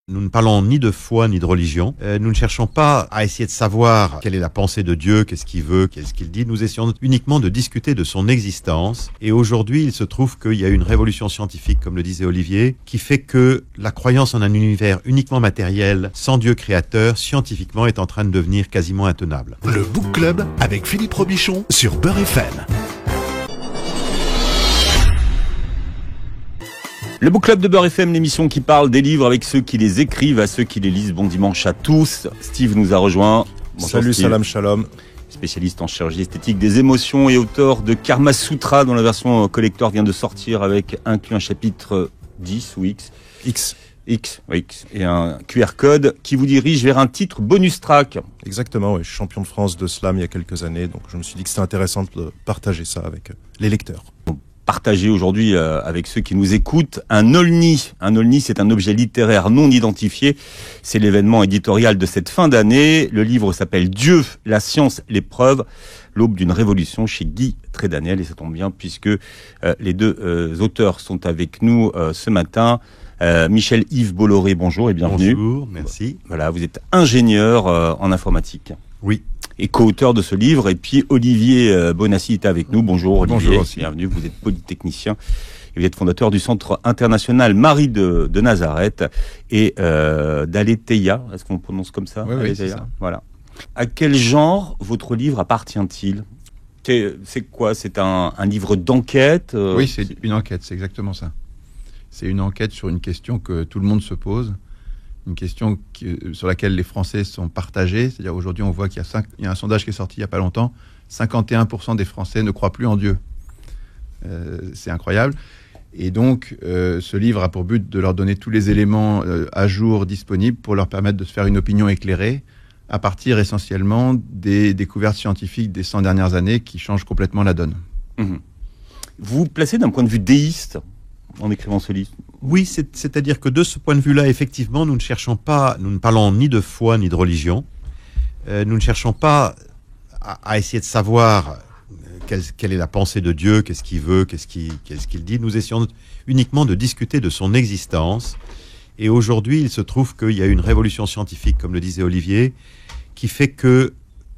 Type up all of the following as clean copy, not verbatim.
Nous ne parlons ni de foi ni de religion. Nous ne cherchons pas à essayer de savoir quelle est la pensée de Dieu, qu'est-ce qu'il veut, qu'est-ce qu'il dit. Nous essayons uniquement de discuter de son existence. Et aujourd'hui, il se trouve qu'il y a une révolution scientifique, comme le disait Olivier, qui fait que la croyance en un univers uniquement matériel, sans Dieu créateur, scientifiquement, est en train de devenir quasiment intenable. Le Book Club avec Philippe Robichon sur Beurre FM. Le Book Club de Beurre FM, l'émission qui parle des livres avec ceux qui les écrivent, à ceux qui les lisent. Bon dimanche à tous. Steve nous a rejoint. Bonjour Salut, Steve. Salam, shalom. Spécialiste en chirurgie esthétique des émotions et auteur de Karma Sutra, dont la version collector vient de sortir avec inclus un chapitre 10 ou X. X, et un QR code qui vous dirige vers un titre bonus track. Exactement, oui. Je suis champion de France de slam il y a quelques années, donc je me suis dit que c'était intéressant de partager ça avec les lecteurs. Partager aujourd'hui avec ceux qui nous écoutent un Olni. Un Olni, c'est un objet littéraire non identifié. C'est l'événement éditorial de cette fin d'année. Le livre s'appelle Dieu, la science, l'épreuve, l'aube d'une révolution chez Guy Trédaniel. Et ça tombe bien puisque les deux auteurs sont avec nous ce matin. Michel-Yves Bolloré, bonjour et bienvenue. Bonjour, merci. Voilà, vous êtes ingénieur en informatique. Oui. Et co-auteur de ce livre. Et puis Olivier Bonassi est avec nous. Bonjour Olivier. Bonjour aussi. Bienvenue, vous êtes polytechnicien. Et vous êtes fondateur du Centre international Marie de Nazareth et d'Aletheia. Est-ce qu'on prononce comme ça? Oui, c'est ça. Voilà. À quel genre votre livre appartient-il? C'est quoi? C'est un livre d'enquête? Oui, c'est une enquête, c'est exactement ça. C'est une enquête sur une question que tout le monde se pose, une question sur laquelle les Français sont partagés. C'est-à-dire aujourd'hui, on voit qu'il y a un sondage qui est sorti il n'y a pas longtemps, 51% des Français ne croient plus en Dieu. C'est incroyable. Et donc, ce livre a pour but de leur donner tous les éléments à jour disponibles pour leur permettre de se faire une opinion éclairée à partir essentiellement des découvertes scientifiques des 100 dernières années qui changent complètement la donne. Vous vous placez d'un point de vue déiste en écrivant ce livre? Oui, c'est-à-dire que de ce point de vue-là, effectivement, nous ne parlons ni de foi ni de religion. Nous ne cherchons pas à essayer de savoir quelle est la pensée de Dieu, qu'est-ce qu'il veut, qu'est-ce qu'il dit. Nous essayons uniquement de discuter de son existence. Et aujourd'hui, il se trouve qu'il y a une révolution scientifique, comme le disait Olivier, qui fait que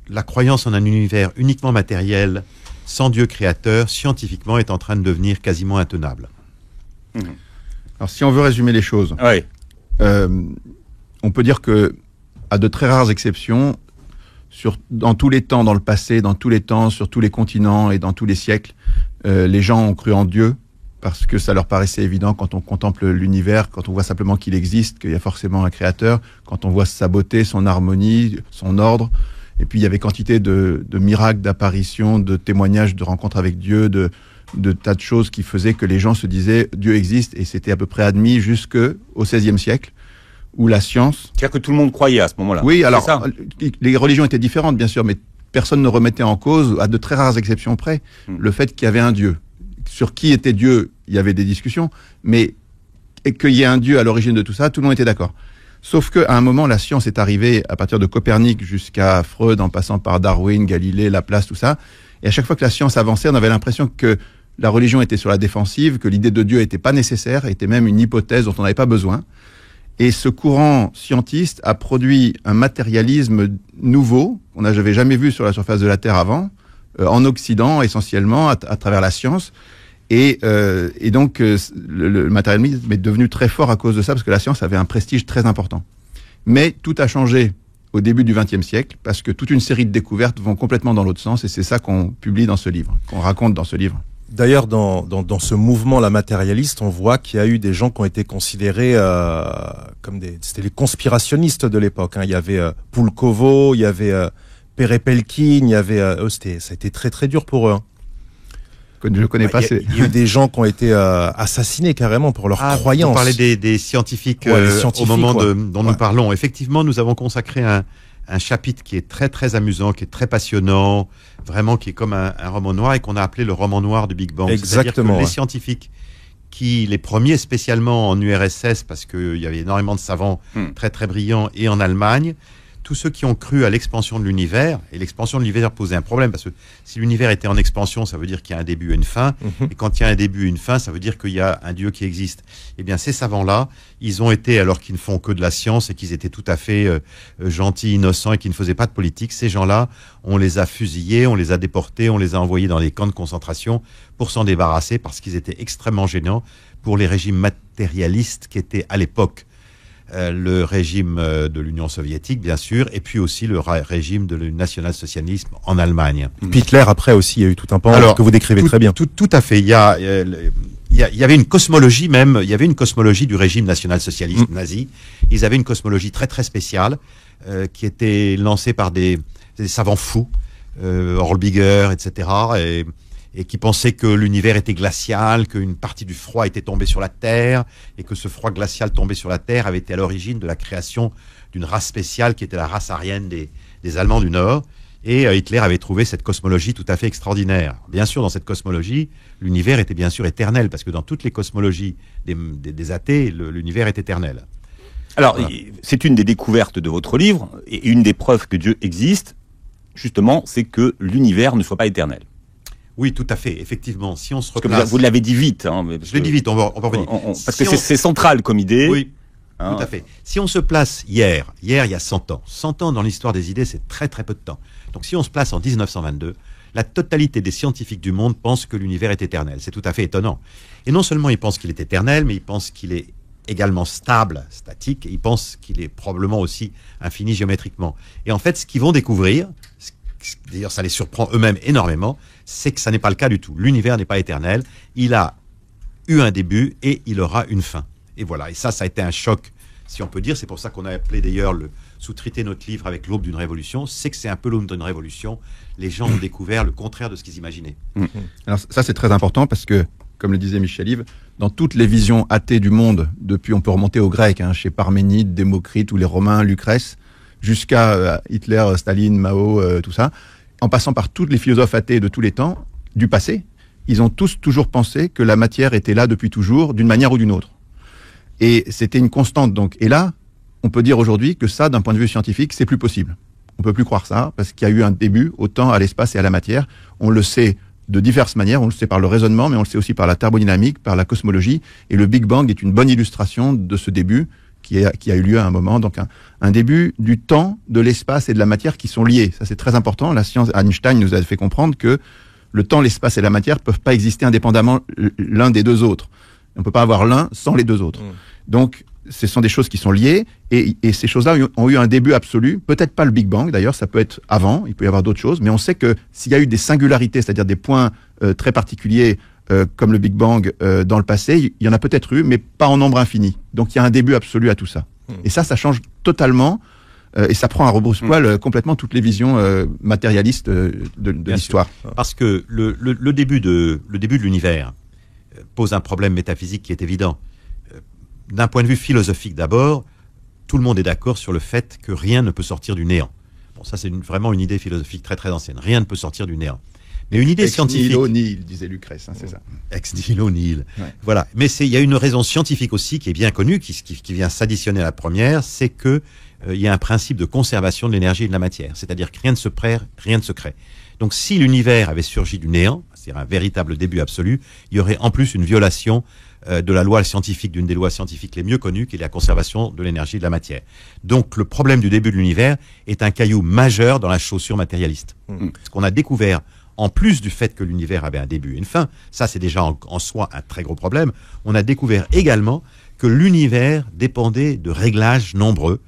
la croyance en un univers uniquement matériel, sans Dieu créateur, scientifiquement, est en train de devenir quasiment intenable. Alors, si on veut résumer les choses, on peut dire que, à de très rares exceptions, dans tous les temps, dans le passé, dans tous les temps, sur tous les continents et dans tous les siècles, les gens ont cru en Dieu parce que ça leur paraissait évident quand on contemple l'univers, quand on voit simplement qu'il existe, qu'il y a forcément un créateur, quand on voit sa beauté, son harmonie, son ordre. Et puis il y avait quantité de miracles, d'apparitions, de témoignages, de rencontres avec Dieu, de tas de choses qui faisaient que les gens se disaient Dieu existe, et c'était à peu près admis jusqu'au XVIe siècle, où la science... C'est-à-dire que tout le monde croyait à ce moment-là. Oui, alors les religions étaient différentes bien sûr, mais personne ne remettait en cause, à de très rares exceptions près, le fait qu'il y avait un Dieu. Sur qui était Dieu, il y avait des discussions, mais qu'il y ait un Dieu à l'origine de tout ça, tout le monde était d'accord. Sauf qu'à un moment, la science est arrivée à partir de Copernic jusqu'à Freud, en passant par Darwin, Galilée, Laplace, tout ça. Et à chaque fois que la science avançait, on avait l'impression que la religion était sur la défensive, que l'idée de Dieu n'était pas nécessaire, était même une hypothèse dont on n'avait pas besoin. Et ce courant scientiste a produit un matérialisme nouveau, qu'on n'avait jamais vu sur la surface de la Terre avant, en Occident essentiellement, à travers la science. Et donc, le matérialisme est devenu très fort à cause de ça, parce que la science avait un prestige très important. Mais tout a changé au début du XXe siècle, parce que toute une série de découvertes vont complètement dans l'autre sens, et c'est ça qu'on publie dans ce livre, qu'on raconte dans ce livre. D'ailleurs, dans ce mouvement la matérialiste, on voit qu'il y a eu des gens qui ont été considérés comme c'était les conspirationnistes de l'époque. Il y avait Pulkovo, il y avait Perepelkin, il y avait ça a été très très dur pour eux. Je ne connais pas. Il y a eu des gens qui ont été assassinés carrément pour leur croyance. Vous parlez des scientifiques, au moment dont nous parlons. Effectivement, nous avons consacré un chapitre qui est très très amusant, qui est très passionnant, vraiment qui est comme un roman noir, et qu'on a appelé le roman noir du Big Bang. Exactement. C'est-à-dire que les scientifiques, les premiers spécialement en URSS, parce qu'il y avait énormément de savants très très brillants, et en Allemagne, tous ceux qui ont cru à l'expansion de l'univers, et l'expansion de l'univers posait un problème, parce que si l'univers était en expansion, ça veut dire qu'il y a un début et une fin, et quand il y a un début et une fin, ça veut dire qu'il y a un Dieu qui existe. Eh bien, ces savants-là, ils ont été, alors qu'ils ne font que de la science, et qu'ils étaient tout à fait gentils, innocents, et qui ne faisaient pas de politique, ces gens-là, on les a fusillés, on les a déportés, on les a envoyés dans des camps de concentration pour s'en débarrasser, parce qu'ils étaient extrêmement gênants pour les régimes matérialistes qui étaient à l'époque le régime de l'Union soviétique, bien sûr, et puis aussi le régime de le national-socialisme en Allemagne. Hitler, après aussi, il y a eu tout un pan que vous décrivez très bien. Tout à fait. Il y avait une cosmologie même, il y avait une cosmologie du régime national-socialiste nazi. Ils avaient une cosmologie très très spéciale qui était lancée par des savants fous, Horlbiger, etc., et qui pensaient que l'univers était glacial, qu'une partie du froid était tombée sur la Terre, et que ce froid glacial tombé sur la Terre avait été à l'origine de la création d'une race spéciale qui était la race aryenne des Allemands du Nord. Et Hitler avait trouvé cette cosmologie tout à fait extraordinaire. Bien sûr, dans cette cosmologie, l'univers était bien sûr éternel, parce que dans toutes les cosmologies des athées, l'univers est éternel. Alors, c'est une des découvertes de votre livre, et une des preuves que Dieu existe, justement, c'est que l'univers ne soit pas éternel. Oui, tout à fait. Effectivement, si on se replace... Vous l'avez dit vite. Je l'ai dit vite, on va revenir. Parce que c'est central comme idée. Oui, tout à fait. Si on se place hier, il y a 100 ans. 100 ans dans l'histoire des idées, c'est très très peu de temps. Donc si on se place en 1922, la totalité des scientifiques du monde pensent que l'univers est éternel. C'est tout à fait étonnant. Et non seulement ils pensent qu'il est éternel, mais ils pensent qu'il est également stable, statique, et ils pensent qu'il est probablement aussi infini géométriquement. Et en fait, ce qu'ils vont découvrir... D'ailleurs, ça les surprend eux-mêmes énormément, c'est que ça n'est pas le cas du tout. L'univers n'est pas éternel. Il a eu un début et il aura une fin. Et voilà. Et ça a été un choc, si on peut dire. C'est pour ça qu'on a appelé d'ailleurs sous-traité notre livre avec l'aube d'une révolution. C'est que c'est un peu l'aube d'une révolution. Les gens ont découvert le contraire de ce qu'ils imaginaient. Alors ça, c'est très important parce que, comme le disait Michel Yves, dans toutes les visions athées du monde, depuis, on peut remonter aux Grecs, chez Parménide, Démocrite ou les Romains, Lucrèce, jusqu'à Hitler, Staline, Mao, tout ça, en passant par tous les philosophes athées de tous les temps, du passé, ils ont tous toujours pensé que la matière était là depuis toujours, d'une manière ou d'une autre. Et c'était une constante, donc. Et là, on peut dire aujourd'hui que ça, d'un point de vue scientifique, c'est plus possible. On peut plus croire ça, parce qu'il y a eu un début, autant à l'espace et à la matière. On le sait de diverses manières, on le sait par le raisonnement, mais on le sait aussi par la thermodynamique, par la cosmologie, et le Big Bang est une bonne illustration de ce début, qui a eu lieu à un moment, donc un début du temps, de l'espace et de la matière qui sont liés. Ça, c'est très important. La science, Einstein nous a fait comprendre que le temps, l'espace et la matière peuvent pas exister indépendamment l'un des deux autres. On peut pas avoir l'un sans les deux autres. Donc, ce sont des choses qui sont liées, et ces choses-là ont eu un début absolu. Peut-être pas le Big Bang, d'ailleurs, ça peut être avant, il peut y avoir d'autres choses, mais on sait que s'il y a eu des singularités, c'est-à-dire des points très particuliers, comme le Big Bang dans le passé, il y en a peut-être eu, mais pas en nombre infini. Donc il y a un début absolu à tout ça. Et ça change totalement, et ça prend à rebrousse-poil complètement toutes les visions matérialistes de l'histoire. Parce que le début de l'univers pose un problème métaphysique qui est évident. D'un point de vue philosophique d'abord, tout le monde est d'accord sur le fait que rien ne peut sortir du néant. Bon, ça c'est vraiment une idée philosophique très très ancienne. Rien ne peut sortir du néant. Mais une idée scientifique... Ex nihilo nihil, disait Lucrèce, c'est ça. Ex nihilo nihil. Ouais. Voilà. Mais il y a une raison scientifique aussi qui est bien connue, qui vient s'additionner à la première, c'est que il y a un principe de conservation de l'énergie et de la matière. C'est-à-dire que rien ne se perd, rien ne se crée. Donc si l'univers avait surgi du néant, c'est-à-dire un véritable début absolu, il y aurait en plus une violation de la loi scientifique, d'une des lois scientifiques les mieux connues, qui est la conservation de l'énergie et de la matière. Donc le problème du début de l'univers est un caillou majeur dans la chaussure matérialiste. Ce qu'on a découvert, en plus du fait que l'univers avait un début et une fin, ça c'est déjà en soi un très gros problème, on a découvert également que l'univers dépendait de réglages nombreux,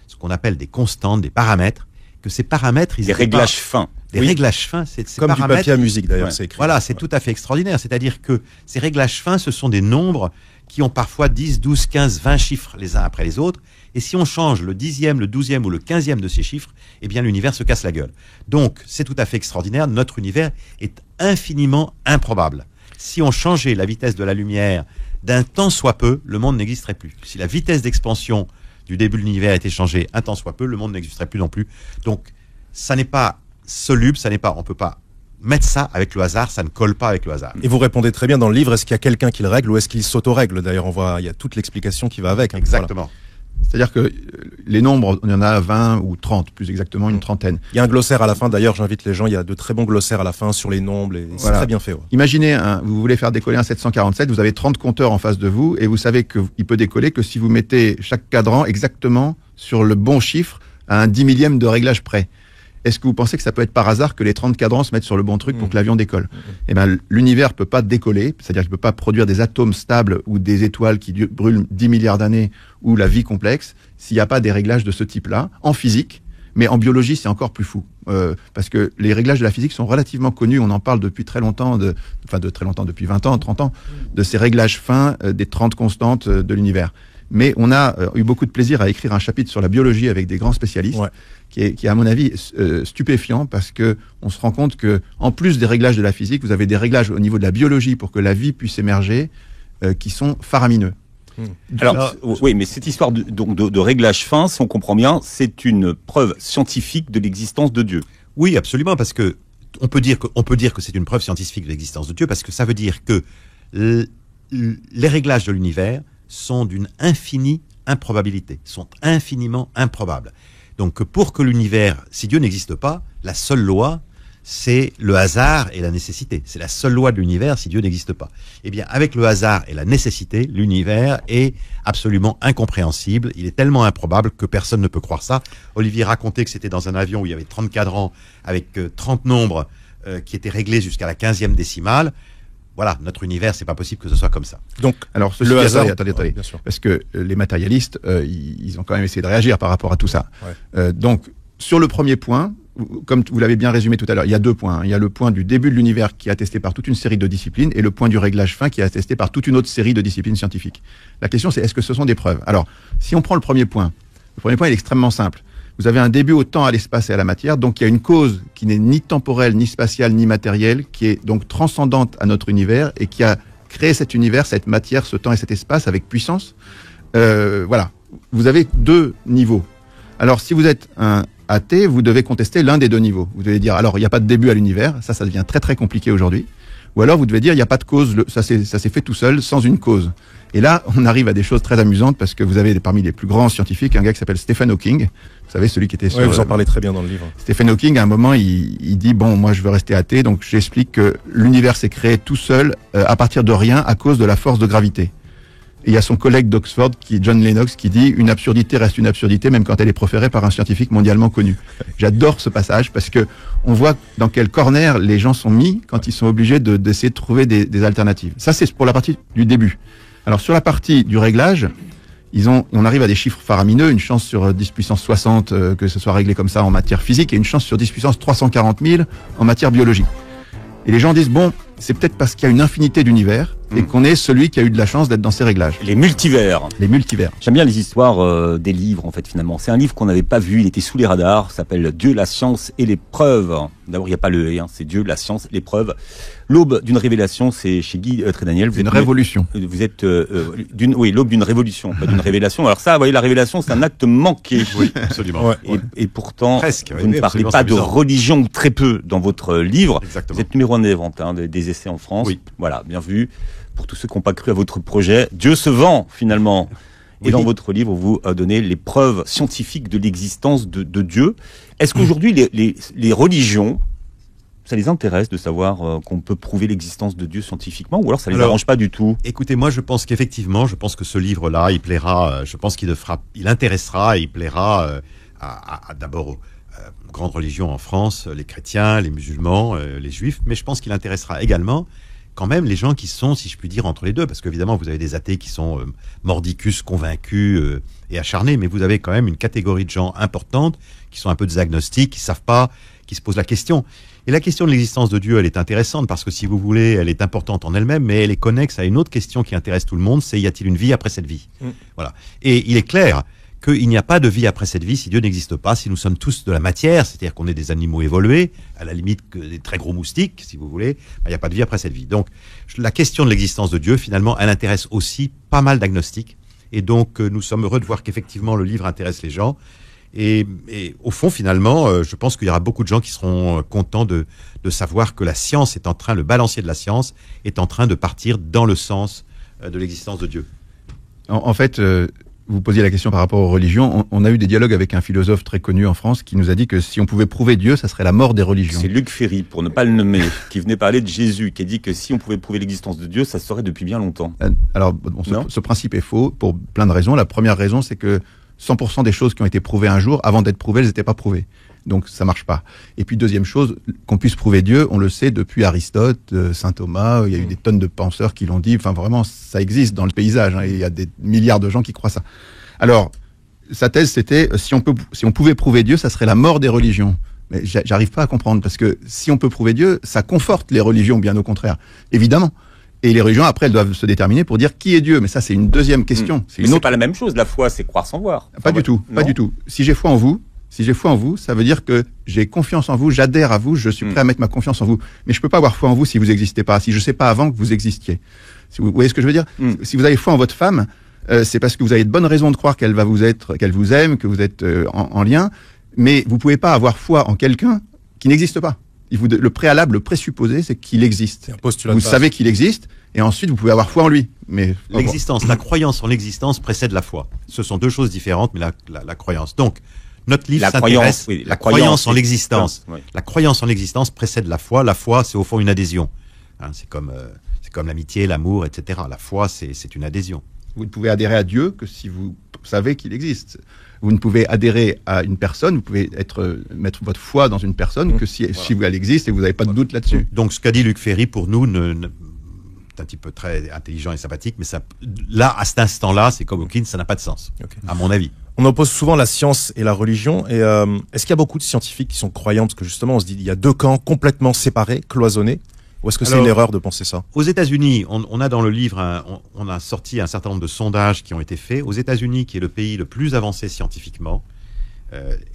ce qu'on appelle des constantes, des paramètres, que ces paramètres... Des réglages fins. Des réglages fins, c'est comme du papier à musique d'ailleurs, c'est écrit. Voilà, c'est tout à fait extraordinaire. C'est-à-dire que ces réglages fins, ce sont des nombres qui ont parfois 10, 12, 15, 20 chiffres les uns après les autres. Et si on change le 10e, le 12e ou le 15e de ces chiffres, eh bien l'univers se casse la gueule. Donc, c'est tout à fait extraordinaire. Notre univers est infiniment improbable. Si on changeait la vitesse de la lumière d'un tant soit peu, le monde n'existerait plus. Si la vitesse d'expansion du début de l'univers était changée un tant soit peu, le monde n'existerait plus non plus. Donc, ça n'est pas soluble, on peut pas mettre ça avec le hasard, ça ne colle pas avec le hasard. Et vous répondez très bien dans le livre, est-ce qu'il y a quelqu'un qui le règle ou est-ce qu'il s'auto-règle? D'ailleurs, il y a toute l'explication qui va avec. Exactement. Voilà. C'est-à-dire que les nombres, il y en a 20 ou 30, plus exactement, une trentaine. Il y a un glossaire à la fin, d'ailleurs, j'invite les gens, il y a de très bons glossaires à la fin sur les nombres, et c'est Voilà. très bien fait. Ouais. Imaginez, vous voulez faire décoller un 747, vous avez 30 compteurs en face de vous, et vous savez qu'il peut décoller que si vous mettez chaque cadran exactement sur le bon chiffre à un 10 millième de réglage près. Est-ce que vous pensez que ça peut être par hasard que les 30 cadrans se mettent sur le bon truc pour que l'avion décolle? Eh ben, l'univers peut pas décoller, c'est-à-dire qu'il peut pas produire des atomes stables ou des étoiles qui brûlent 10 milliards d'années ou la vie complexe s'il n'y a pas des réglages de ce type-là, en physique. Mais en biologie, c'est encore plus fou. Parce que les réglages de la physique sont relativement connus. On en parle depuis très longtemps, depuis 20 ans, 30 ans, de ces réglages fins des 30 constantes de l'univers. Mais on a eu beaucoup de plaisir à écrire un chapitre sur la biologie avec des grands spécialistes, qui est, à mon avis, stupéfiant, parce que on se rend compte que, en plus des réglages de la physique, vous avez des réglages au niveau de la biologie pour que la vie puisse émerger, qui sont faramineux. Alors, oui, mais cette histoire de réglage fin, si on comprend bien, c'est une preuve scientifique de l'existence de Dieu. Oui, absolument, parce que on peut dire que c'est une preuve scientifique de l'existence de Dieu, parce que ça veut dire que les réglages de l'univers sont d'une infinie improbabilité, sont infiniment improbables. Donc pour que l'univers, si Dieu n'existe pas, la seule loi, c'est le hasard et la nécessité. C'est la seule loi de l'univers si Dieu n'existe pas. Eh bien, avec le hasard et la nécessité, l'univers est absolument incompréhensible. Il est tellement improbable que personne ne peut croire ça. Olivier racontait que c'était dans un avion où il y avait 30 cadrans avec 30 nombres qui étaient réglés jusqu'à la 15e décimale. Voilà, notre univers, c'est pas possible que ce soit comme ça. Donc, alors, le hasard, attendez, bien sûr. parce que les matérialistes, ils ont quand même essayé de réagir par rapport à tout ça. Ouais. Donc, sur le premier point, comme vous l'avez bien résumé tout à l'heure, il y a deux points. Il y a le point du début de l'univers qui est attesté par toute une série de disciplines, et le point du réglage fin qui est attesté par toute une autre série de disciplines scientifiques. La question, c'est est-ce que ce sont des preuves? Alors, si on prend le premier point il est extrêmement simple. Vous avez un début au temps, à l'espace et à la matière, donc il y a une cause qui n'est ni temporelle, ni spatiale, ni matérielle, qui est donc transcendante à notre univers et qui a créé cet univers, cette matière, ce temps et cet espace avec puissance. Voilà. Vous avez deux niveaux. Alors, si vous êtes un athée, vous devez contester l'un des deux niveaux. Vous devez dire, alors, il n'y a pas de début à l'univers. Ça devient très, très compliqué aujourd'hui. Ou alors, vous devez dire, il n'y a pas de cause. Ça s'est fait tout seul, sans une cause. Et là, on arrive à des choses très amusantes parce que vous avez parmi les plus grands scientifiques un gars qui s'appelle Stephen Hawking. Vous savez, celui qui était sur... Oui, vous en parlez très bien dans le livre. Stephen Hawking, à un moment, il dit, bon, moi, je veux rester athée, donc j'explique que l'univers s'est créé tout seul, à partir de rien, à cause de la force de gravité. Et il y a son collègue d'Oxford, qui est John Lennox, qui dit, une absurdité reste une absurdité, même quand elle est proférée par un scientifique mondialement connu. J'adore ce passage parce que on voit dans quel corner les gens sont mis quand ils sont obligés d'essayer de trouver des alternatives. Ça, c'est pour la partie du début. Alors, sur la partie du réglage, on arrive à des chiffres faramineux, une chance sur 10 puissance 60 que ce soit réglé comme ça en matière physique et une chance sur 10 puissance 340 000 en matière biologique. Et les gens disent, bon, c'est peut-être parce qu'il y a une infinité d'univers et qu'on est celui qui a eu de la chance d'être dans ces réglages. Les multivers. Les multivers. J'aime bien les histoires des livres, en fait, finalement. C'est un livre qu'on n'avait pas vu, il était sous les radars, s'appelle Dieu, la science et les preuves. D'abord, il n'y a pas le « et », c'est Dieu, la science, les preuves. L'aube d'une révélation, c'est chez Guy Trédaniel. C'est une révolution. Vous êtes l'aube d'une révolution, pas d'une révélation. Alors ça, vous voyez, la révélation, c'est un acte manqué. Oui, absolument. Et pourtant, presque, vous ne parlez pas de religion, ou très peu, dans votre livre. Exactement. Vous êtes numéro 1 des ventes des essais en France. Oui. Voilà, bien vu. Pour tous ceux qui n'ont pas cru à votre projet, Dieu se vend finalement. Et dans votre livre, vous donnez les preuves scientifiques de l'existence de Dieu. Est-ce qu'aujourd'hui, les religions, ça les intéresse de savoir qu'on peut prouver l'existence de Dieu scientifiquement, ou alors ça les arrange pas du tout? Écoutez, moi je pense qu'effectivement, je pense que ce livre-là, il plaira, je pense il intéressera et il plaira d'abord aux grandes religions en France, les chrétiens, les musulmans, les juifs, mais je pense qu'il intéressera également quand même les gens qui sont, si je puis dire, entre les deux, parce qu'évidemment vous avez des athées qui sont mordicus, convaincus et acharnés, mais vous avez quand même une catégorie de gens importante qui sont un peu des agnostiques, qui savent pas, qui se posent la question. Et la question de l'existence de Dieu, elle est intéressante parce que si vous voulez, elle est importante en elle-même, mais elle est connexe à une autre question qui intéresse tout le monde, c'est y a-t-il une vie après cette vie? Voilà. Et il est clair qu'il n'y a pas de vie après cette vie si Dieu n'existe pas, si nous sommes tous de la matière, c'est-à-dire qu'on est des animaux évolués, à la limite que des très gros moustiques, si vous voulez, il n'y a pas de vie après cette vie. Donc, la question de l'existence de Dieu, finalement, elle intéresse aussi pas mal d'agnostiques. Et donc, nous sommes heureux de voir qu'effectivement, le livre intéresse les gens. Et au fond, finalement, je pense qu'il y aura beaucoup de gens qui seront contents de savoir que la science est en train, le balancier de la science est en train de partir dans le sens de l'existence de Dieu. En fait, vous posiez la question par rapport aux religions. On a eu des dialogues avec un philosophe très connu en France qui nous a dit que si on pouvait prouver Dieu, ça serait la mort des religions. C'est Luc Ferry, pour ne pas le nommer, qui venait parler de Jésus, qui a dit que si on pouvait prouver l'existence de Dieu, ça serait depuis bien longtemps. Alors, ce principe est faux pour plein de raisons. La première raison, c'est que 100% des choses qui ont été prouvées un jour, avant d'être prouvées, elles n'étaient pas prouvées. Donc ça marche pas. Et puis deuxième chose, qu'on puisse prouver Dieu, on le sait depuis Aristote, Saint Thomas, il y a eu des tonnes de penseurs qui l'ont dit. Enfin vraiment, ça existe dans le paysage. Hein, et il y a des milliards de gens qui croient ça. Alors, sa thèse, c'était si on pouvait prouver Dieu, ça serait la mort des religions. Mais j'arrive pas à comprendre parce que si on peut prouver Dieu, ça conforte les religions, bien au contraire, évidemment. Et les religions, après, elles doivent se déterminer pour dire qui est Dieu. Mais ça, c'est une deuxième question. C'est pas la même chose. La foi, c'est croire sans voir. Pas du tout. Pas du tout. Si j'ai foi en vous, ça veut dire que j'ai confiance en vous, j'adhère à vous, je suis prêt à mettre ma confiance en vous. Mais je peux pas avoir foi en vous si vous n'existez pas, si je sais pas avant que vous existiez. Si vous voyez ce que je veux dire? Si vous avez foi en votre femme, c'est parce que vous avez de bonnes raisons de croire qu'elle vous aime, que vous êtes en lien. Mais vous pouvez pas avoir foi en quelqu'un qui n'existe pas. Le préalable, le présupposé, c'est qu'il existe. Vous savez qu'il existe, et ensuite vous pouvez avoir foi en lui. Mais l'existence, la croyance en l'existence précède la foi. Ce sont deux choses différentes, mais la croyance. Donc, notre livre s'intéresse la croyance en l'existence. Oui. La croyance en l'existence précède la foi. La foi, c'est au fond une adhésion. Hein, c'est comme l'amitié, l'amour, etc. La foi, c'est une adhésion. Vous ne pouvez adhérer à Dieu que si vous savez qu'il existe. Vous ne pouvez adhérer à une personne, vous pouvez mettre votre foi dans une personne que si elle existe et vous n'avez pas de doute là-dessus. Donc ce qu'a dit Luc Ferry, pour nous, c'est un petit peu très intelligent et sympathique, mais ça, là, à cet instant-là, c'est comme Hawkins, ça n'a pas de sens, à mon avis. On oppose souvent la science et la religion. Et est-ce qu'il y a beaucoup de scientifiques qui sont croyants? Parce que justement, on se dit il y a deux camps complètement séparés, cloisonnés. Ou est-ce que c'est une erreur de penser ça? Aux États-Unis, on a dans le livre, on a sorti un certain nombre de sondages qui ont été faits. Aux États-Unis, qui est le pays le plus avancé scientifiquement,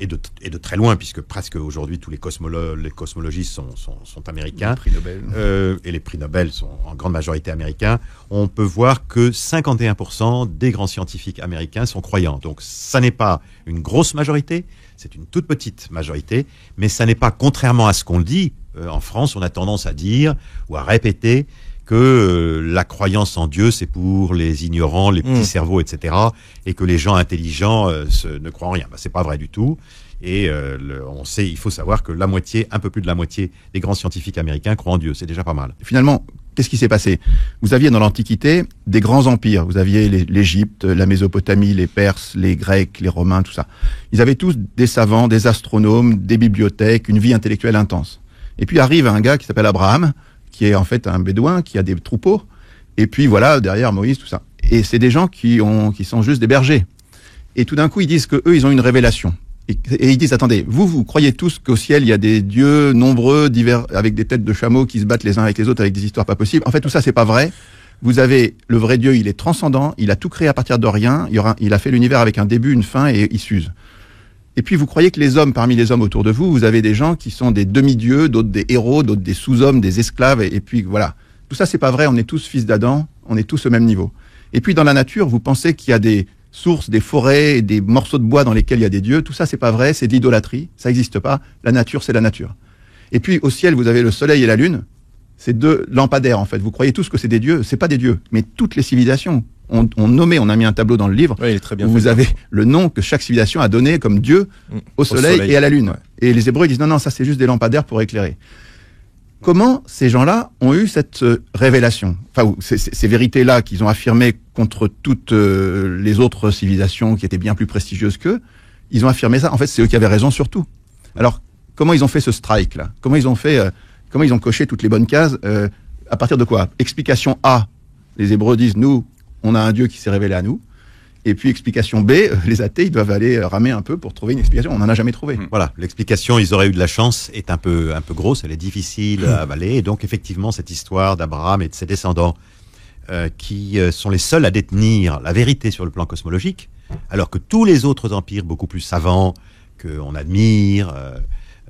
et de très loin, puisque presque aujourd'hui tous les cosmologistes sont américains. Les prix Nobel. Et les prix Nobel sont en grande majorité américains. On peut voir que 51% des grands scientifiques américains sont croyants. Donc ça n'est pas une grosse majorité, c'est une toute petite majorité, mais ça n'est pas, contrairement à ce qu'on dit, en France, on a tendance à dire ou à répéter que la croyance en Dieu, c'est pour les ignorants, les petits cerveaux, etc., et que les gens intelligents ne croient en rien. Ben, c'est pas vrai du tout. Et on sait, il faut savoir que un peu plus de la moitié des grands scientifiques américains croient en Dieu. C'est déjà pas mal. Finalement, qu'est-ce qui s'est passé? Vous aviez dans l'Antiquité des grands empires. Vous aviez l'Égypte, la Mésopotamie, les Perses, les Grecs, les Romains, tout ça. Ils avaient tous des savants, des astronomes, des bibliothèques, une vie intellectuelle intense. Et puis arrive un gars qui s'appelle Abraham, qui est en fait un bédouin, qui a des troupeaux. Et puis voilà, derrière Moïse, tout ça. Et c'est des gens qui sont juste des bergers. Et tout d'un coup, ils disent que eux, ils ont une révélation. Et ils disent, attendez, vous croyez tous qu'au ciel, il y a des dieux nombreux, divers, avec des têtes de chameaux qui se battent les uns avec les autres avec des histoires pas possibles. En fait, tout ça, c'est pas vrai. Vous avez le vrai Dieu, il est transcendant, il a tout créé à partir de rien, il a fait l'univers avec un début, une fin, et il s'use. Et puis vous croyez que les hommes, parmi les hommes autour de vous, vous avez des gens qui sont des demi-dieux, d'autres des héros, d'autres des sous-hommes, des esclaves, et puis voilà. Tout ça, c'est pas vrai, on est tous fils d'Adam, on est tous au même niveau. Et puis dans la nature, vous pensez qu'il y a des sources, des forêts, des morceaux de bois dans lesquels il y a des dieux. Tout ça, c'est pas vrai, c'est de l'idolâtrie, ça n'existe pas. La nature, c'est la nature. Et puis au ciel, vous avez le soleil et la lune. C'est deux lampadaires, en fait. Vous croyez tous que c'est des dieux, c'est pas des dieux. Mais toutes les civilisations on a mis un tableau dans le livre, il est très bien où vous avez le nom que chaque civilisation a donné comme Dieu au soleil et à la lune. Ouais. Et les Hébreux disent non, ça c'est juste des lampadaires pour éclairer. Comment ces gens-là ont eu cette révélation? Enfin, ces vérités-là qu'ils ont affirmées contre toutes les autres civilisations qui étaient bien plus prestigieuses qu'eux, ils ont affirmé ça. En fait, c'est eux qui avaient raison sur tout. Alors, comment ils ont fait ce strike-là? Comment ils ont coché toutes les bonnes cases? À partir de quoi? Explication A, les Hébreux disent, nous, on a un Dieu qui s'est révélé à nous. Et puis, explication B, les athées, ils doivent aller ramer un peu pour trouver une explication. On n'en a jamais trouvé. Voilà, l'explication, ils auraient eu de la chance, est un peu grosse, elle est difficile à avaler. Et donc, effectivement, cette histoire d'Abraham et de ses descendants, qui sont les seuls à détenir la vérité sur le plan cosmologique, alors que tous les autres empires, beaucoup plus savants, qu'on admire,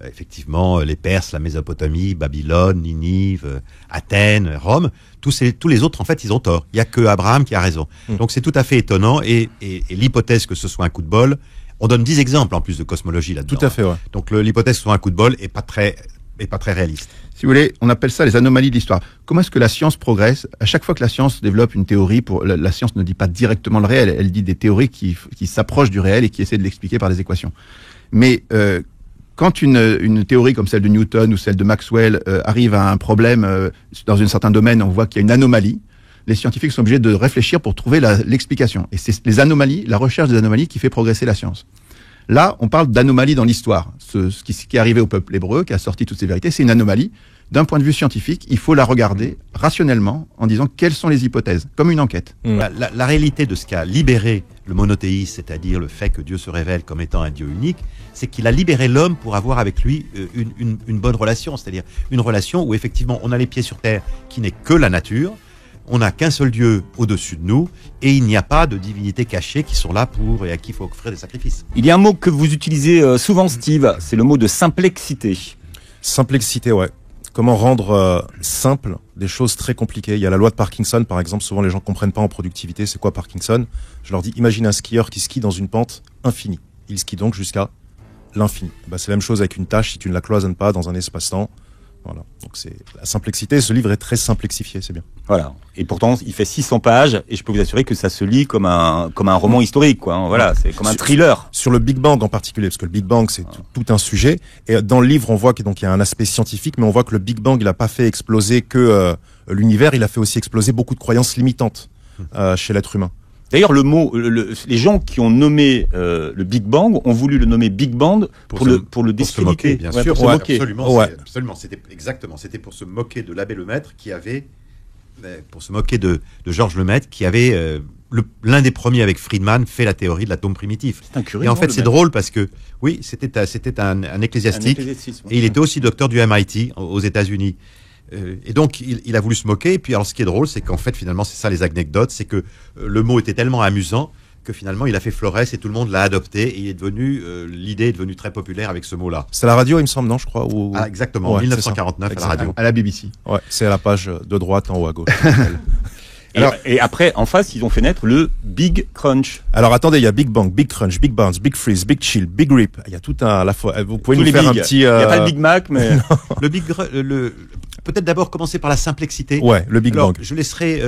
effectivement, les Perses, la Mésopotamie, Babylone, Ninive, Athènes, Rome, tous les autres, en fait, ils ont tort. Il n'y a que Abraham qui a raison. Donc c'est tout à fait étonnant, et l'hypothèse que ce soit un coup de bol, on donne 10 exemples en plus de cosmologie là-dedans. Tout à fait, ouais. Donc l'hypothèse que ce soit un coup de bol est pas très et pas très réaliste. Si vous voulez, on appelle ça les anomalies de l'histoire. Comment est-ce que la science progresse? À chaque fois que la science développe une théorie, la science ne dit pas directement le réel, elle dit des théories qui s'approchent du réel et qui essaient de l'expliquer par des équations. Mais quand une théorie comme celle de Newton ou celle de Maxwell arrive à un problème dans un certain domaine, on voit qu'il y a une anomalie, les scientifiques sont obligés de réfléchir pour trouver l'explication. Et c'est les anomalies, la recherche des anomalies qui fait progresser la science. Là, on parle d'anomalies dans l'histoire. Ce qui est arrivé au peuple hébreu, qui a sorti toutes ces vérités, c'est une anomalie. D'un point de vue scientifique, il faut la regarder rationnellement en disant quelles sont les hypothèses, comme une enquête. La réalité de ce qu'a libéré le monothéisme, c'est-à-dire le fait que Dieu se révèle comme étant un Dieu unique, c'est qu'il a libéré l'homme pour avoir avec lui une bonne relation, c'est-à-dire une relation où effectivement on a les pieds sur terre qui n'est que la nature, on n'a qu'un seul Dieu au-dessus de nous et il n'y a pas de divinités cachées qui sont là pour et à qui il faut offrir des sacrifices. Il y a un mot que vous utilisez souvent, Steve, c'est le mot de simplexité. Simplexité, ouais. Comment rendre simple des choses très compliquées. Il y a la loi de Parkinson, par exemple. Souvent, les gens comprennent pas en productivité. C'est quoi Parkinson? Je leur dis, imagine un skieur qui skie dans une pente infinie. Il skie donc jusqu'à l'infini. C'est la même chose avec une tâche si tu ne la cloisonnes pas dans un espace-temps. Voilà. Donc c'est la simplexité. Ce livre est très simplexifié, c'est bien. Voilà. Et pourtant, il fait 600 pages et je peux vous assurer que ça se lit comme un roman historique, quoi. Hein. Voilà, c'est comme un thriller. Sur le Big Bang en particulier, parce que le Big Bang c'est tout un sujet. Et dans le livre, on voit qu'il y a un aspect scientifique, mais on voit que le Big Bang, il a pas fait exploser que l'univers, il a fait aussi exploser beaucoup de croyances limitantes chez l'être humain. D'ailleurs, le mot, les gens qui ont nommé le Big Bang ont voulu le nommer Big Bang pour le discréditer, bien ouais, sûr. pour se moquer. Absolument, c'était pour se moquer de l'abbé Lemaître pour se moquer de Georges Lemaître qui avait l'un des premiers avec Friedman fait la théorie de l'atome primitif. Curé, et en fait, c'est drôle parce que oui, c'était un ecclésiastique et il était aussi docteur du MIT aux États-Unis. Et donc, il a voulu se moquer. Et puis, alors, ce qui est drôle, c'est qu'en fait, finalement, c'est ça les anecdotes, c'est que le mot était tellement amusant que finalement, il a fait Florès et tout le monde l'a adopté. Et il est devenu, l'idée est devenue très populaire avec ce mot-là. C'est la radio, il me semble, non, je crois. Ah, exactement, 1949 à la radio. À la BBC. Ouais, c'est à la page de droite en haut à gauche. Et après, en face, ils ont fait naître le Big Crunch. Alors attendez, il y a Big Bang, Big Crunch, Big Bounce, Big Freeze, Big Chill, Big Rip. Il y a tout un à la fois. Vous pouvez Tous nous faire un petit. Il n'y a pas le Big Mac, mais Peut-être d'abord commencer par la simplicité. Ouais, le Big Bang. Je laisserai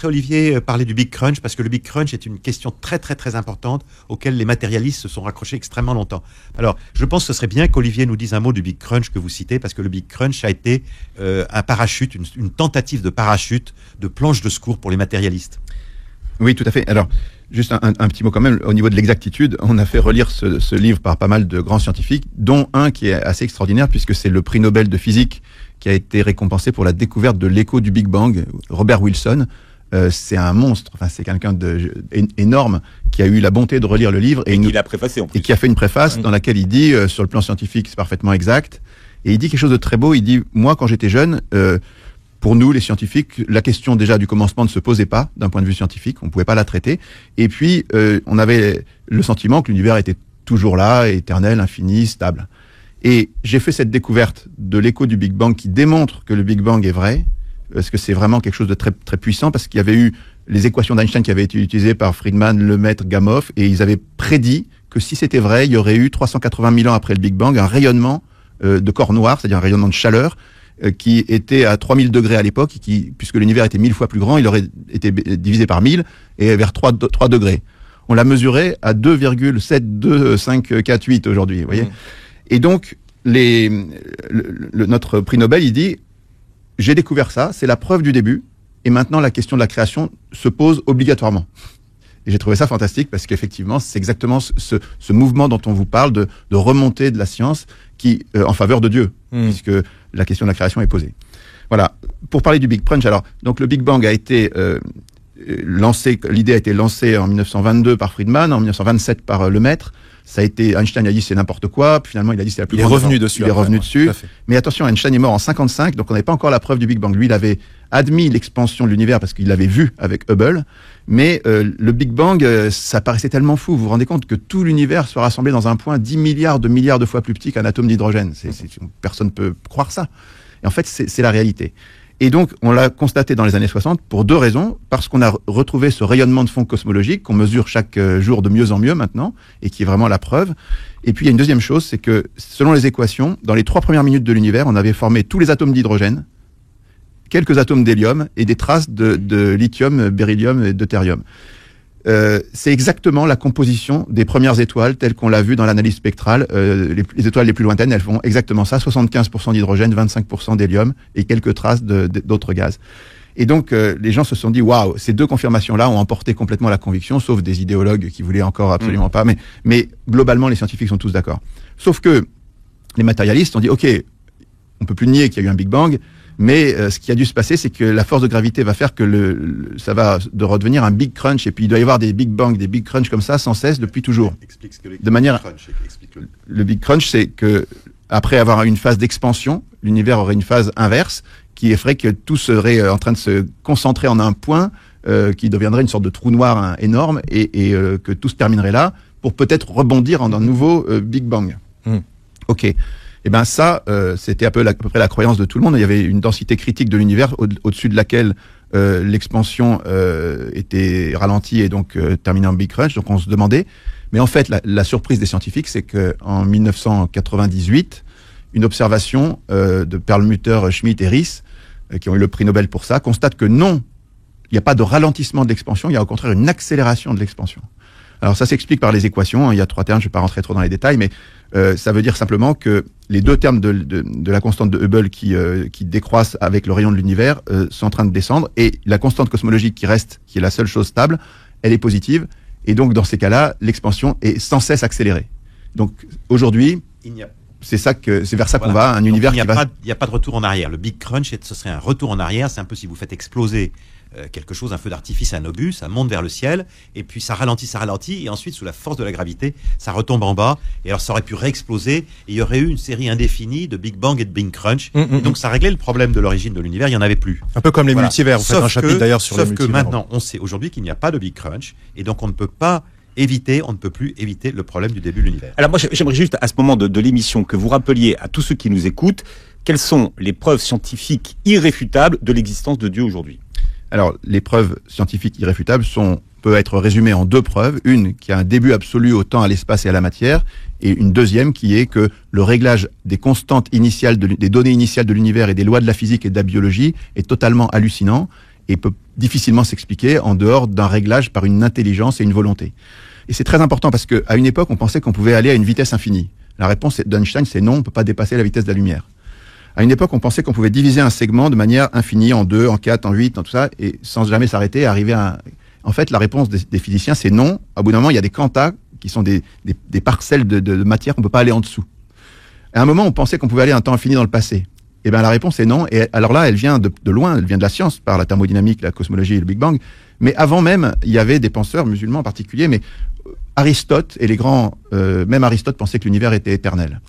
Olivier parler du Big Crunch parce que le Big Crunch est une question très très très importante auquel les matérialistes se sont raccrochés extrêmement longtemps. Alors, je pense que ce serait bien qu'Olivier nous dise un mot du Big Crunch que vous citez parce que le Big Crunch a été un parachute, une tentative de parachute, de planche de secours pour les matérialistes. Oui, tout à fait. Alors, juste un petit mot quand même, au niveau de l'exactitude, on a fait relire ce livre par pas mal de grands scientifiques, dont un qui est assez extraordinaire puisque c'est le prix Nobel de physique qui a été récompensé pour la découverte de l'écho du Big Bang, Robert Wilson. C'est un monstre, enfin c'est quelqu'un énorme qui a eu la bonté de relire le livre et qui l'a préfacé en plus. Et qui a fait une préface dans laquelle il dit, sur le plan scientifique, c'est parfaitement exact, et il dit quelque chose de très beau, il dit, moi quand j'étais jeune, pour nous les scientifiques, la question déjà du commencement ne se posait pas d'un point de vue scientifique, on pouvait pas la traiter, et puis on avait le sentiment que l'univers était toujours là, éternel, infini, stable. Et j'ai fait cette découverte de l'écho du Big Bang qui démontre que le Big Bang est vrai, parce que c'est vraiment quelque chose de très, très puissant, parce qu'il y avait eu les équations d'Einstein qui avaient été utilisées par Friedman, Lemaitre, Gamow, et ils avaient prédit que si c'était vrai, il y aurait eu 380 000 ans après le Big Bang un rayonnement de corps noirs, c'est-à-dire un rayonnement de chaleur, qui était à 3000 degrés à l'époque, puisque l'univers était 1000 fois plus grand, il aurait été divisé par 1000 et vers 3 degrés. On l'a mesuré à 2,72548 aujourd'hui, vous voyez. Et donc, notre prix Nobel, il dit, j'ai découvert ça, c'est la preuve du début, et maintenant la question de la création se pose obligatoirement. Et j'ai trouvé ça fantastique parce qu'effectivement, c'est exactement ce mouvement dont on vous parle de remontée de la science qui en faveur de Dieu, puisque la question de la création est posée. Voilà. Pour parler du Big Crunch, alors, donc le Big Bang a été l'idée a été lancée en 1922 par Friedman, en 1927 par Lemaitre. Ça a été, Einstein a dit c'est n'importe quoi, puis finalement il a dit c'est la plus grande. Il est revenu dessus. Il est revenu dessus. Mais attention, Einstein est mort en 55, donc on n'avait pas encore la preuve du Big Bang. Lui, il avait admis l'expansion de l'univers parce qu'il l'avait vu avec Hubble. Mais le Big Bang, ça paraissait tellement fou. Vous vous rendez compte que tout l'univers se rassemblait dans un point 10 milliards de fois plus petit qu'un atome d'hydrogène. Personne ne peut croire ça. Et en fait, c'est la réalité. Et donc, on l'a constaté dans les années 60 pour deux raisons. Parce qu'on a retrouvé ce rayonnement de fond cosmologique qu'on mesure chaque jour de mieux en mieux maintenant, et qui est vraiment la preuve. Et puis, il y a une deuxième chose, c'est que selon les équations, dans les 3 premières minutes de l'univers, on avait formé tous les atomes d'hydrogène, quelques atomes d'hélium et des traces de lithium, beryllium et deutérium. C'est exactement la composition des premières étoiles telles qu'on l'a vu dans l'analyse spectrale. Les étoiles les plus lointaines, elles font exactement ça, 75% d'hydrogène, 25% d'hélium et quelques traces d'autres gaz. Et donc, les gens se sont dit, waouh, ces deux confirmations-là ont emporté complètement la conviction, sauf des idéologues qui voulaient encore absolument pas. Mais globalement, les scientifiques sont tous d'accord. Sauf que les matérialistes ont dit, OK, on peut plus nier qu'il y a eu un Big Bang, mais ce qui a dû se passer, c'est que la force de gravité va faire que ça va redevenir un Big Crunch, et puis il doit y avoir des Big Bang, des Big Crunch comme ça, sans cesse, depuis toujours. Explique ce que de manière, explique-le. le Big Crunch, c'est que après avoir une phase d'expansion, l'univers aurait une phase inverse, qui ferait que tout serait en train de se concentrer en un point, qui deviendrait une sorte de trou noir énorme, et que tout se terminerait là, pour peut-être rebondir en un nouveau Big Bang. Ok. Eh ben ça, c'était à peu près la croyance de tout le monde. Il y avait une densité critique de l'univers au-dessus de laquelle l'expansion était ralentie et donc terminée en Big Crunch. Donc on se demandait. Mais en fait, la surprise des scientifiques, c'est que en 1998, une observation de Perlmutter, Schmidt et Riess, qui ont eu le prix Nobel pour ça, constate que non, il n'y a pas de ralentissement de l'expansion. Il y a au contraire une accélération de l'expansion. Alors ça s'explique par les équations. Il y a 3 termes. Je ne vais pas rentrer trop dans les détails, mais ça veut dire simplement que les 2 termes de la constante de Hubble qui décroissent avec le rayon de l'univers sont en train de descendre, et la constante cosmologique qui reste, qui est la seule chose stable, elle est positive, et donc dans ces cas-là, l'expansion est sans cesse accélérée. Donc aujourd'hui, c'est vers ça qu'on va, un univers qui va... Il n'y a pas de retour en arrière. Le Big Crunch, ce serait un retour en arrière. C'est un peu si vous faites exploser quelque chose, un feu d'artifice, un obus, ça monte vers le ciel, et puis ça ralentit, et ensuite, sous la force de la gravité, ça retombe en bas, et alors ça aurait pu réexploser, et il y aurait eu une série indéfinie de Big Bang et de Big Crunch, et donc ça réglait le problème de l'origine de l'univers, il n'y en avait plus. Un peu comme les multivers, vous faites un chapitre d'ailleurs sur les multivers. Sauf que maintenant, on sait aujourd'hui qu'il n'y a pas de Big Crunch, et donc on ne peut plus éviter le problème du début de l'univers. Alors moi, j'aimerais juste, à ce moment de l'émission, que vous rappeliez à tous ceux qui nous écoutent, quelles sont les preuves scientifiques irréfutables de l'existence de Dieu aujourd'hui? Alors, les preuves scientifiques irréfutables peuvent être résumées en 2 preuves. Une qui a un début absolu au temps, à l'espace et à la matière, et une deuxième qui est que le réglage des constantes initiales, des données initiales de l'univers et des lois de la physique et de la biologie est totalement hallucinant et peut difficilement s'expliquer en dehors d'un réglage par une intelligence et une volonté. Et c'est très important parce qu'à une époque, on pensait qu'on pouvait aller à une vitesse infinie. La réponse d'Einstein, c'est non, on ne peut pas dépasser la vitesse de la lumière. À une époque, on pensait qu'on pouvait diviser un segment de manière infinie, en 2, en 4, en 8, en tout ça, et sans jamais s'arrêter, arriver à... En fait, la réponse des physiciens, c'est non. À bout d'un moment, il y a des quantas qui sont des parcelles de matière qu'on ne peut pas aller en dessous. À un moment, on pensait qu'on pouvait aller un temps infini dans le passé. Eh bien, la réponse est non. Et alors là, elle vient de loin, elle vient de la science, par la thermodynamique, la cosmologie et le Big Bang. Mais avant même, il y avait des penseurs musulmans en particulier, mais Aristote et les grands... même Aristote pensait que l'univers était éternel.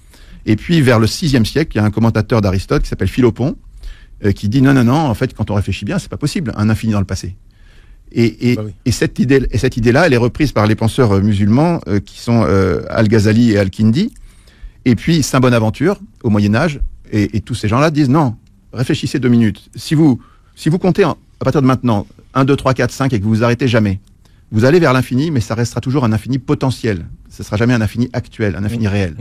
Et puis, vers le 6e siècle, il y a un commentateur d'Aristote qui s'appelle Philopon, qui dit non, en fait, quand on réfléchit bien, c'est pas possible, un infini dans le passé. Et cette idée-là, elle est reprise par les penseurs musulmans, qui sont Al-Ghazali et Al-Kindi, et puis Saint Bonaventure, au Moyen-Âge, et tous ces gens-là disent non, réfléchissez 2 minutes. Si vous comptez à partir de maintenant, 1, 2, 3, 4, 5, et que vous vous arrêtez jamais, vous allez vers l'infini, mais ça restera toujours un infini potentiel. Ce sera jamais un infini actuel, un infini réel.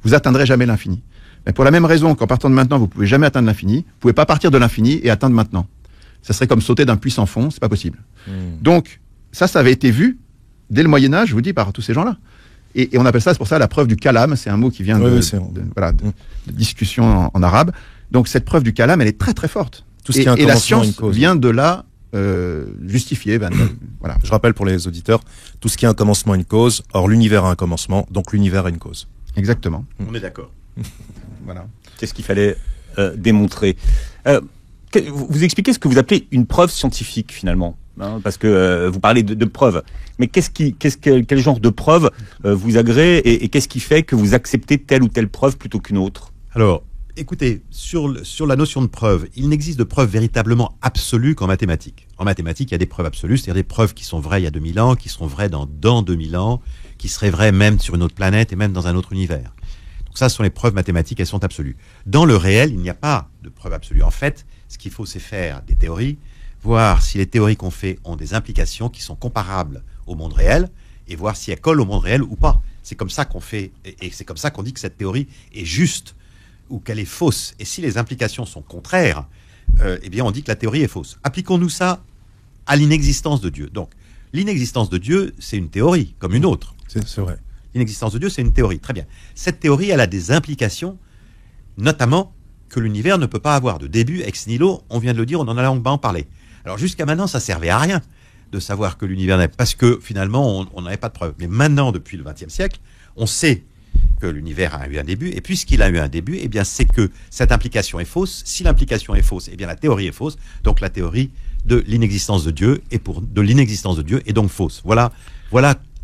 Vous atteindrez jamais l'infini. Mais pour la même raison qu'en partant de maintenant, vous pouvez jamais atteindre l'infini, vous pouvez pas partir de l'infini et atteindre maintenant. Ça serait comme sauter d'un puits sans fond, c'est pas possible. Donc, ça avait été vu dès le Moyen-Âge, je vous dis, par tous ces gens-là. Et on appelle ça, c'est pour ça, la preuve du kalam. C'est un mot qui vient de discussion en arabe. Donc, cette preuve du kalam, elle est très très forte. Et la science vient de là justifier. Voilà. Je rappelle pour les auditeurs, tout ce qui a un commencement a une cause. Or, l'univers a un commencement, donc l'univers a une cause. Exactement. On est d'accord. Voilà. C'est ce qu'il fallait démontrer. Vous expliquez ce que vous appelez une preuve scientifique finalement, hein, parce que vous parlez de preuves. Mais quel genre de preuve vous agrée et qu'est-ce qui fait que vous acceptez telle ou telle preuve plutôt qu'une autre? Alors, écoutez, sur la notion de preuve, il n'existe de preuve véritablement absolue qu'en mathématiques. En mathématiques, il y a des preuves absolues, c'est-à-dire des preuves qui sont vraies il y a 2000 ans, qui seront vraies dans 2000 ans, qui seraient vraies même sur une autre planète et même dans un autre univers. Donc ça, ce sont les preuves mathématiques, elles sont absolues. Dans le réel, il n'y a pas de preuve absolue. En fait, Ce qu'il faut, c'est faire des théories, voir si les théories qu'on fait ont des implications qui sont comparables au monde réel, et voir si elles collent au monde réel ou pas. C'est comme ça qu'on fait, et c'est comme ça qu'on dit que cette théorie est juste ou qu'elle est fausse. Et si les implications sont contraires, eh bien on dit que la théorie est fausse. Appliquons-nous ça à l'inexistence de Dieu. Donc, l'inexistence de Dieu, c'est une théorie, comme une autre. C'est vrai. L'inexistence de Dieu, c'est une théorie. Très bien. Cette théorie, elle a des implications, notamment que l'univers ne peut pas avoir de début ex nihilo. On vient de le dire, on en a longuement parlé. Alors, jusqu'à maintenant, ça servait à rien de savoir que l'univers n'est... Parce que, finalement, on n'avait pas de preuves. Mais maintenant, depuis le XXe siècle, on sait que l'univers a eu un début, et puisqu'il a eu un début, eh bien, c'est que cette implication est fausse. Si l'implication est fausse, eh bien, la théorie est fausse. Donc, la théorie de l'inexistence de Dieu de l'inexistence de Dieu est donc fausse. Voilà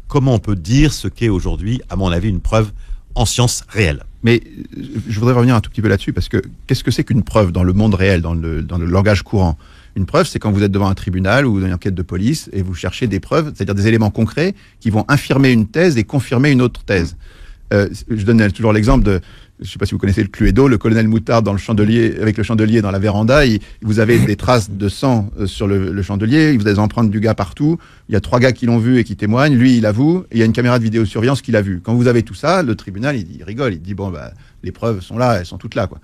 comment on peut dire ce qu'est aujourd'hui, à mon avis, une preuve en science réelle. Mais je voudrais revenir un tout petit peu là-dessus, parce que qu'est-ce que c'est qu'une preuve dans le monde réel, dans le langage courant? Une preuve, c'est quand vous êtes devant un tribunal ou dans une enquête de police et vous cherchez des preuves, c'est-à-dire des éléments concrets qui vont infirmer une thèse et confirmer une autre thèse. Je donne toujours l'exemple de, je ne sais pas si vous connaissez le Cluedo, le colonel Moutarde dans le chandelier, avec le chandelier dans la véranda, vous avez des traces de sang sur le chandelier, vous avez des empreintes du gars partout, il y a 3 gars qui l'ont vu et qui témoignent, lui il avoue, et il y a une caméra de vidéosurveillance qui l'a vu. Quand vous avez tout ça, le tribunal il rigole, il dit bon bah les preuves sont là, elles sont toutes là quoi.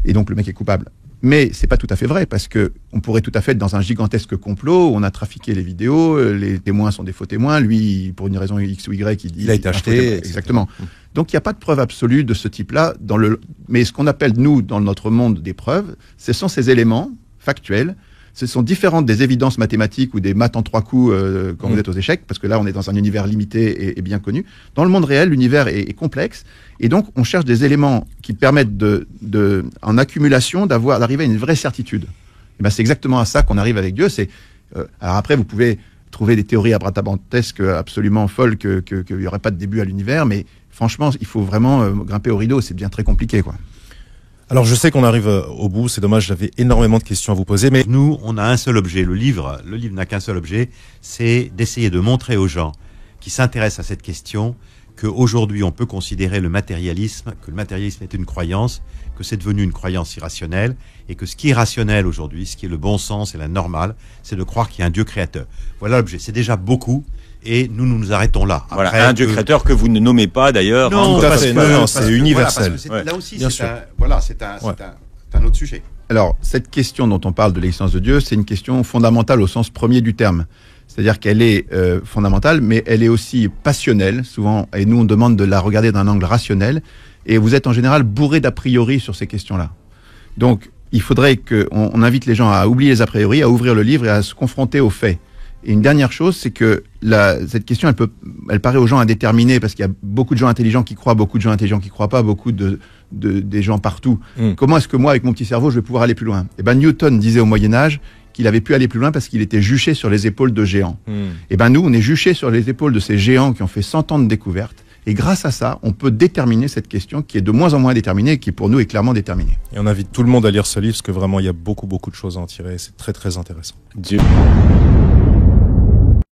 Et donc le mec est coupable. Mais c'est pas tout à fait vrai, parce que on pourrait tout à fait être dans un gigantesque complot où on a trafiqué les vidéos, les témoins sont des faux témoins, lui, pour une raison X ou Y, il dit... Il a été acheté. Exactement. Donc il n'y a pas de preuve absolue de ce type-là. Mais ce qu'on appelle, nous, dans notre monde des preuves, ce sont ces éléments factuels. Ce sont différentes des évidences mathématiques ou des maths en 3 coups quand vous êtes aux échecs, parce que là, on est dans un univers limité et bien connu. Dans le monde réel, l'univers est complexe, et donc on cherche des éléments qui permettent en accumulation, d'arriver à une vraie certitude. Et ben, c'est exactement à ça qu'on arrive avec Dieu. Alors après, vous pouvez trouver des théories abracadabrantesques absolument folles qu'il n'y aurait pas de début à l'univers, mais franchement, il faut vraiment grimper au rideau. C'est bien très compliqué, quoi. Alors je sais qu'on arrive au bout, c'est dommage, j'avais énormément de questions à vous poser, mais... Nous, on a un seul objet, le livre n'a qu'un seul objet, c'est d'essayer de montrer aux gens qui s'intéressent à cette question qu'aujourd'hui on peut considérer que le matérialisme est une croyance, que c'est devenu une croyance irrationnelle, et que ce qui est rationnel aujourd'hui, ce qui est le bon sens et la normale, c'est de croire qu'il y a un Dieu créateur. Voilà l'objet, c'est déjà beaucoup. Et nous arrêtons là. Voilà, après, un Dieu créateur que vous ne nommez pas d'ailleurs. Non, tout à fait. Non, c'est universel. Là aussi, bien c'est sûr. un autre sujet. Alors, cette question dont on parle de l'existence de Dieu, c'est une question fondamentale au sens premier du terme. C'est-à-dire qu'elle est fondamentale, mais elle est aussi passionnelle, souvent, et nous on demande de la regarder d'un angle rationnel, et vous êtes en général bourré d'a priori sur ces questions-là. Donc, il faudrait qu'on invite les gens à oublier les a priori, à ouvrir le livre et à se confronter aux faits. Et une dernière chose, c'est que cette question, elle paraît aux gens indéterminée, parce qu'il y a beaucoup de gens intelligents qui croient, beaucoup de gens intelligents qui croient pas, beaucoup des gens partout. Comment est-ce que moi, avec mon petit cerveau, je vais pouvoir aller plus loin? Eh ben, Newton disait au Moyen-Âge qu'il avait pu aller plus loin parce qu'il était juché sur les épaules de géants. Eh ben, nous, on est juché sur les épaules de ces géants qui ont fait 100 ans de découvertes. Et grâce à ça, on peut déterminer cette question qui est de moins en moins déterminée et qui, pour nous, est clairement déterminée. Et on invite tout le monde à lire ce livre, parce que vraiment, il y a beaucoup de choses à en tirer. C'est très, très intéressant. Dieu.